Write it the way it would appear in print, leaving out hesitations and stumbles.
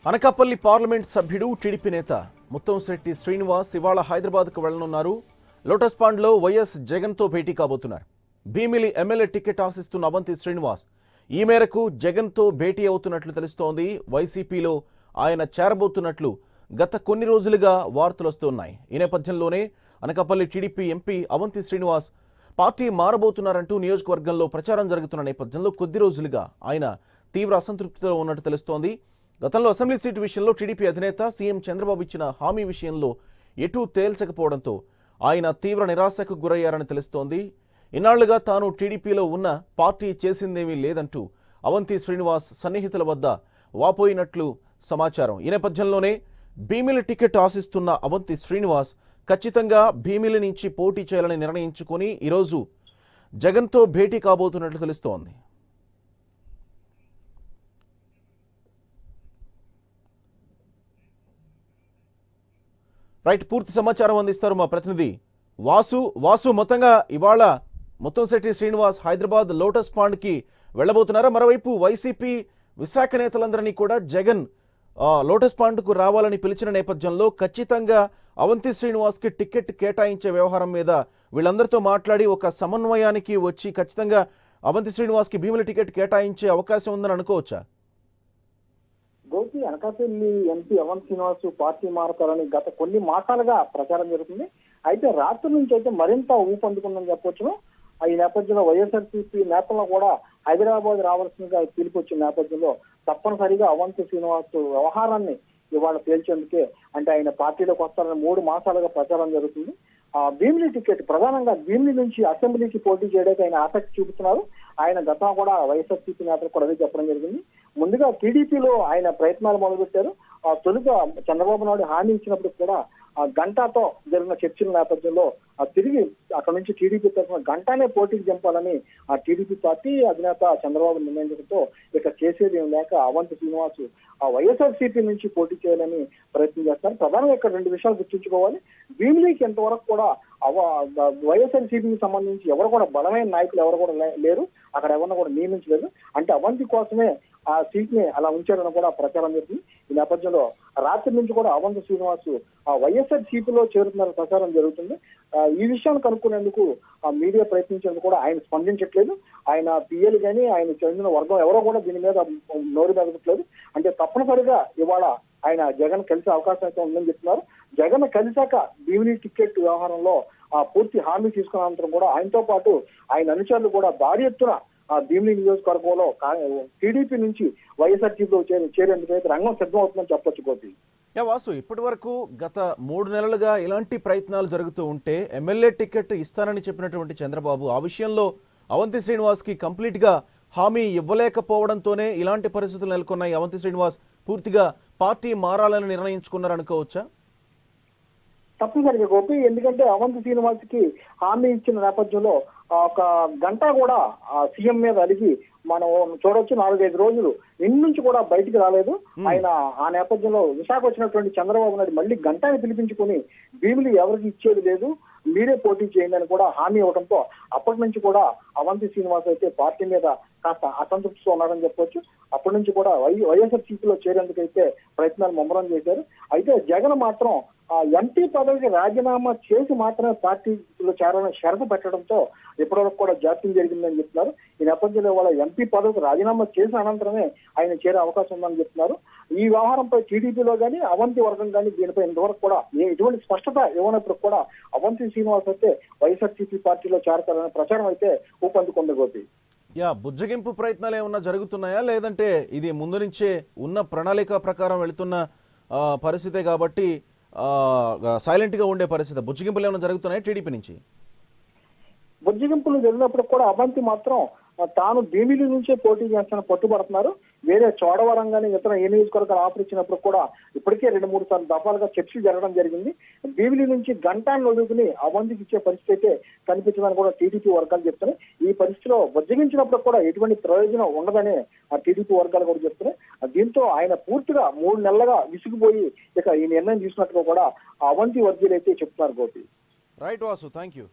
Anakapalli parliament సభ్యుడు TDP నేత ముత్తంశెట్టి శ్రీనివాస్ ఇవాళ హైదరాబాద్కు వెళ్లనున్నారు. లోటస్ పాండ్లో వైఎస్ జగన్తో భేటీ కాబోతున్నారు. భీమిలి ఎమ్మెల్యే టికెట్ ఆశిస్తున్న అవంతి శ్రీనివాస్ ఈ మేరకు జగన్తో భేటీ అవుతున్నట్లు తెలుస్తోంది. వైసీపీలో ఆయన చేరబోతున్నట్లు గత కొన్ని రోజులుగా వార్తలు వస్తున్నాయి. ఈ నేపథ్యంలోనే Anakapalli TDP MP Avanthi Srinivas party మారబోతున్నారంటూ నియోజకవర్గంలో ప్రచారం జరుగుతున్న నేపథ్యంలో కొద్ది రోజులుగా ఆయన తీవ్ర అసంతృప్తితో ఉన్నట్టు తెలుస్తోంది. గతంలో అసెంబ్లీ సీటు విషయంలో టీడీపీ అధినేత సీఎం చంద్రబాబు ఇచ్చిన హామీ విషయంలో ఎటూ తేల్చకపోవడంతో ఆయన తీవ్ర నిరాశకు గురయ్యారని తెలుస్తోంది. ఇన్నాళ్లుగా తాను టీడీపీలో ఉన్న పార్టీ చేసిందేమీ లేదంటూ అవంతి శ్రీనివాస్ సన్నిహితుల వద్ద వాపోయినట్లు సమాచారం. ఈ నేపథ్యంలోనే భీమిలి టికెట్ ఆశిస్తున్న అవంతి శ్రీనివాస్ ఖచ్చితంగా భీమిలి నుంచి పోటీ చేయాలని నిర్ణయించుకుని ఈరోజు జగన్తో భేటీ కాబోతున్నట్లు తెలుస్తోంది. రైట్, పూర్తి సమాచారం అందిస్తారు మా ప్రతినిధి వాసు. మొత్తంగా ఇవాళ ముత్తంశెట్టి శ్రీనివాస్ హైదరాబాద్ లోటస్ పాండ్కి వెళ్లబోతున్నారా? మరోవైపు వైసీపీ విశాఖ నేతలందరినీ కూడా జగన్ లోటస్ పాండ్కు రావాలని పిలిచిన నేపథ్యంలో ఖచ్చితంగా అవంతి శ్రీనివాస్కి టికెట్ కేటాయించే వ్యవహారం మీద వీళ్ళందరితో మాట్లాడి ఒక సమన్వయానికి వచ్చి ఖచ్చితంగా అవంతి శ్రీనివాస్కి భీముల టికెట్ కేటాయించే అవకాశం ఉందని అనుకోవచ్చా? గోపి, అనకాపల్లి ఎంపీ అవంతి శ్రీనివాస్ పార్టీ మారతారని గత కొన్ని మాసాలుగా ప్రచారం జరుగుతుంది. అయితే రాత్రి నుంచి అయితే మరింత ఊపందుకుందని చెప్పొచ్చును. ఈ నేపథ్యంలో వైఎస్ఆర్సీపీ నేతలను కూడా హైదరాబాద్ రావాల్సిందిగా పిలుపొచ్చిన నేపథ్యంలో తప్పనిసరిగా అవంతి శ్రీనివాస్ వ్యవహారాన్ని ఇవాళ తేల్చేందుకే, అంటే ఆయన పార్టీలోకి వస్తారని 3 మాసాలుగా ప్రచారం జరుగుతుంది. భీమిలి టికెట్ ప్రధానంగా భీమిలి నుంచి అసెంబ్లీకి పోటీ చేయడానికి ఆయన ఆసక్తి చూపుతున్నారు. ఆయన గతం కూడా వైఎస్ఆర్సీపీ నేతలు కూడా అదే చెప్పడం జరిగింది. ముందుగా టీడీపీలో ఆయన ప్రయత్నాలు మొదలుపెట్టారు. తొలుత చంద్రబాబు నాయుడు హామీ ఇచ్చినప్పుడు కూడా గంటాతో జరిగిన చర్చల నేపథ్యంలో తిరిగి అక్కడ నుంచి టీడీపీ తరఫున గంటానే పోటీకి దింపాలని ఆ టీడీపీ పార్టీ అధినేత చంద్రబాబు నిర్ణయించడంతో ఇక చేసేది ఏం లేక అవంతి శ్రీనివాస్ వైఎస్ఆర్సీపీ నుంచి పోటీ చేయాలని ప్రయత్నం చేస్తారు. ప్రధానంగా ఇక్కడ 2 విషయాలు గుర్తుంచుకోవాలి. భీమిలికి ఎంతవరకు కూడా వైఎస్ఆర్సీపీకి సంబంధించి ఎవరు కూడా బలమైన నాయకులు ఎవరు కూడా లేరు, అక్కడ ఎవరిని కూడా నియమించలేదు. అంటే అవంతి కోసమే ఆ సీట్ ని అలా ఉంచారని కూడా ప్రచారం జరిగింది. ఈ నేపథ్యంలో రాత్రి నుంచి కూడా అవంతి శ్రీనివాస్ వైఎస్ఆర్సీపీలో చేరుతున్న ప్రచారం జరుగుతుంది. ఈ విషయాన్ని కనుక్కునేందుకు మీడియా ప్రయత్నించేందుకు కూడా ఆయన స్పందించట్లేదు. ఆయన పిఎలు కానీ ఆయన చెందిన వర్గం ఎవరో కూడా దీని మీద నోరు మెదగట్లేదు. అంటే తప్పనిసరిగా ఇవాళ ఆయన జగన్ కలిసే అవకాశం అయితే ఉందని చెప్తున్నారు. జగన్ కలిశాక భీమిలి టికెట్ వ్యవహారంలో పూర్తి హామీ తీసుకున్న అనంతరం కూడా ఆయనతో పాటు ఆయన అనుచరులు కూడా భారీ ఎత్తున భీమిలి నియోజకవర్గంలో టీడీపీ నుంచి వైఎస్ఆర్సీపీలో చేరేందుకు అయితే రంగం సిద్ధమవుతుందని చెప్పొచ్చు. గోపి, వాసు, ఇప్పటి వరకు గత 3 నెలలుగా ఇలాంటి ప్రయత్నాలు జరుగుతూ ఉంటే ఎమ్మెల్యే టికెట్ ఇస్తానని చెప్పినటువంటి చంద్రబాబు ఆ విషయంలో అవంతి శ్రీనివాస్కి కంప్లీట్గా హామీ ఇవ్వలేకపోవడంతోనే ఇలాంటి పరిస్థితులు నెలకొన్నాయి. అవంతి శ్రీనివాస్ పూర్తిగా పార్టీ మారాలని నిర్ణయించుకున్నారనుకోవచ్చా? తప్పనిసరిగా గోపి, ఎందుకంటే అవంతి శ్రీనివాస్ కి హామీ ఇచ్చిన నేపథ్యంలో ఒక గంట కూడా సీఎం మీద అలిగి మనం చూడొచ్చు. 4-5 రోజులు ఇంటి నుంచి కూడా బయటికి రాలేదు ఆయన. ఆ నేపథ్యంలో విశాఖ వచ్చినటువంటి చంద్రబాబు నాయుడు మళ్ళీ గంటని పిలిపించుకుని భీమిలి ఎవరికి ఇచ్చేది లేదు, మీరే పోటీ చేయండి అని కూడా హామీ ఇవ్వడంతో అప్పటి నుంచి కూడా అవంతి శ్రీనివాస్ అయితే పార్టీ మీద కాస్త అసంతృప్తితో ఉన్నారని చెప్పొచ్చు. అప్పటి నుంచి కూడా వైఎస్ఆర్సీపీలో చేరేందుకైతే ప్రయత్నాలు ముమ్మరం చేశారు. అయితే జగన్ మాత్రం ఎంపీ పదవికి రాజీనామా చేసి మాత్రమే పార్టీలో చేరాలని షరతు పెట్టడంతో ఇప్పటివరకు కూడా జాప్యం జరిగిందని చెప్తున్నారు. ఈ నేపథ్యంలో వాళ్ళ ఎంపీ పదవికి రాజీనామా చేసిన అనంతరమే ఆయన చేరే అవకాశం ఉందని చెప్తున్నారు. ఈ వ్యవహారంపై టీడీపీలో కానీ అవంతి వర్గం కానీ దీనిపై ఇంతవరకు కూడా ఎటువంటి స్పష్టత ఇవ్వనప్పుడు కూడా అవంతి శ్రీనివాస్ అయితే వైఎస్ఆర్సీపీ పార్టీలో చేరతారనే ప్రచారం అయితే ఊపందుకుంది. గోపి, బుజ్జగింపు ప్రయత్నాలు ఏమన్నా జరుగుతున్నాయా, లేదంటే ఇది ముందు నుంచే ఉన్న ప్రణాళిక ప్రకారం వెళుతున్న పరిస్థితే కాబట్టి సైలెంట్గా ఉండే పరిస్థితి? బుజ్జగింపులు ఏమైనా జరుగుతున్నాయా టీడీపీ నుంచి? బుజ్జగింపులు జరిగినప్పుడు కూడా అవంతి మాత్రం తాను భీమిలి నుంచే పోటీ చేస్తానని పట్టుబడుతున్నారు. వేరే చోడవరం కానీ ఇతర ఏ నియోజకవర్గాలు ఆఫర్ ఇచ్చినప్పుడు కూడా ఇప్పటికే 2-3 సార్లు దఫాలుగా చర్చలు జరగడం జరిగింది. భీమిలి నుంచి గంటాన్ని వదులుకుని అవంతికి ఇచ్చే పరిస్థితి అయితే కనిపించదని కూడా టీడీపీ వర్గాలు చెప్తున్నాయి. ఈ పరిస్థితిలో బుజ్జగించినప్పుడు కూడా ఎటువంటి ప్రయోజనం ఉండదని ఆ టీడీపీ వర్గాలు కూడా చెప్తున్నాయి. దీంతో ఆయన పూర్తిగా 3 నెలలుగా విసిగిపోయి ఇక ఈ నిర్ణయం తీసుకున్నట్టుగా కూడా అవంతి వర్గీయులు అయితే చెప్తున్నారు. Gopi, right Vasu, thank you.